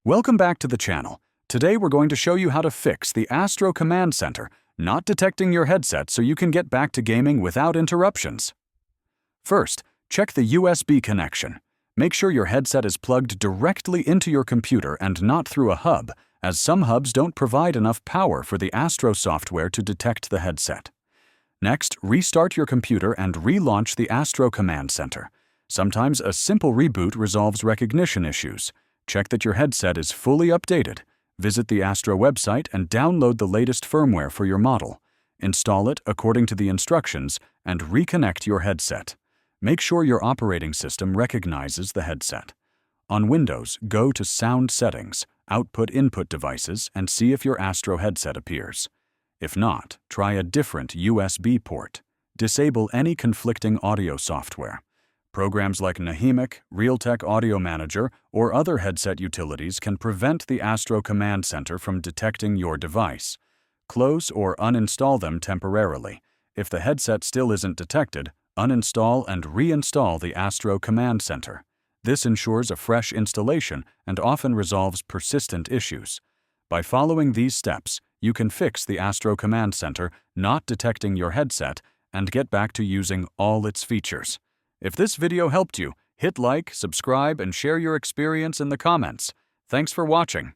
Welcome back to the channel. Today we're going to show you how to fix the Astro Command Center not detecting your headset so you can get back to gaming without interruptions. First, check the USB connection. Make sure your headset is plugged directly into your computer and not through a hub, as some hubs don't provide enough power for the Astro software to detect the headset. Next, restart your computer and relaunch the Astro Command Center. Sometimes a simple reboot resolves recognition issues. Check that your headset is fully updated. Visit the Astro website and download the latest firmware for your model. Install it according to the instructions and reconnect your headset. Make sure your operating system recognizes the headset. On Windows, go to Sound Settings, Output/Input Devices, and see if your Astro headset appears. If not, try a different USB port. Disable any conflicting audio software. Programs like Nahimic, Realtek Audio Manager, or other headset utilities can prevent the Astro Command Center from detecting your device. Close or uninstall them temporarily. If the headset still isn't detected, uninstall and reinstall the Astro Command Center. This ensures a fresh installation and often resolves persistent issues. By following these steps, you can fix the Astro Command Center not detecting your headset and get back to using all its features. If this video helped you, hit like, subscribe, and share your experience in the comments. Thanks for watching.